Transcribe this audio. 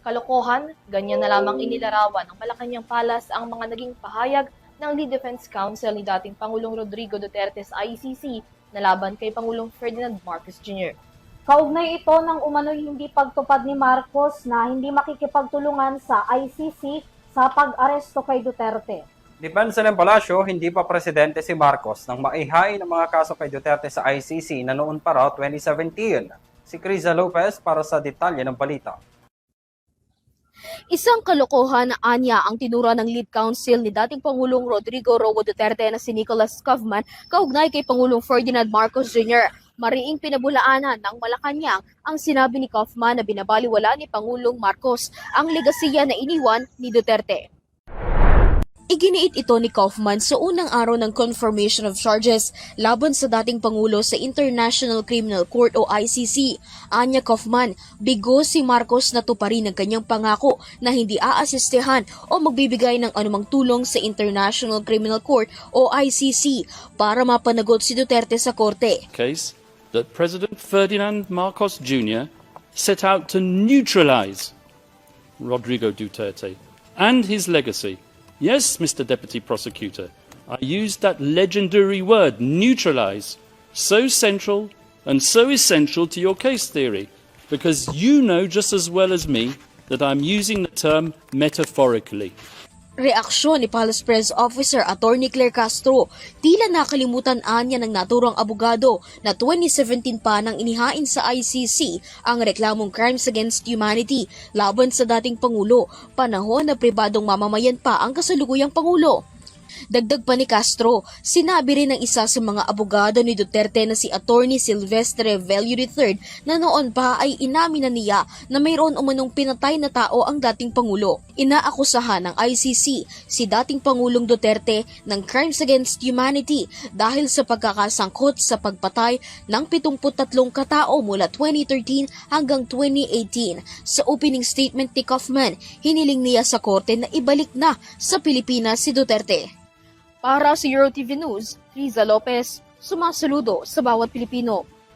Kalokohan, ganyan na lamang inilarawan ng Malacanang Palace ang mga naging pahayag ng Lead Defense Counsel ni dating Pangulong Rodrigo Duterte sa ICC na laban kay Pangulong Ferdinand Marcos Jr. Kaugnay ito ng umano'y hindi pagtupad ni Marcos na hindi makikipagtulungan sa ICC sa pag-aresto kay Duterte. Depensa ng Palasyo, hindi pa presidente si Marcos nang maihain ang mga kaso kay Duterte sa ICC na noon pa raw 2017. Si Criza Lopez para sa detalye ng balita. Isang kalokohan na anya ang tinura ng lead counsel ni dating Pangulong Rodrigo Roa Duterte na si Nicholas Kaufman kaugnay kay Pangulong Ferdinand Marcos Jr. Mariing pinabulaanan ng Malacanang ang sinabi ni Kaufman na binabaliwala ni Pangulong Marcos ang legasiya na iniwan ni Duterte. Iginiit ito ni Kaufman sa unang araw ng confirmation of charges laban sa dating Pangulo sa International Criminal Court o ICC. Anya Kaufman, bigo si Marcos na tuparin ang kanyang pangako na hindi aasistehan o magbibigay ng anumang tulong sa International Criminal Court o ICC para mapanagot si Duterte sa korte. Case that President Ferdinand Marcos Jr. set out to neutralize Rodrigo Duterte and his legacy. Yes, Mr. Deputy Prosecutor, I used that legendary word, neutralize, so central and so essential to your case theory, because you know just as well as me that I'm using the term metaphorically. Reaksyon ni Palace Press Officer Attorney Claire Castro, tila nakalimutan niya ng naturang abogado na 2017 pa nang inihain sa ICC ang reklamong crimes against humanity laban sa dating Pangulo, panahon na pribadong mamamayan pa ang kasalukuyang Pangulo. Dagdag pa ni Castro, sinabi rin ng isa sa mga abogado ni Duterte na si Attorney Silvestre Velio III na noon pa ay inamin na niya na mayroon umanong pinatay na tao ang dating Pangulo. Inaakusahan ng ICC si dating Pangulong Duterte ng crimes against humanity dahil sa pagkakasangkot sa pagpatay ng 73 katao mula 2013 hanggang 2018. Sa opening statement ni Kaufman, hiniling niya sa korte na ibalik na sa Pilipinas si Duterte. Para sa EuroTV News, Criza Lopez, sumasaludo sa bawat Pilipino.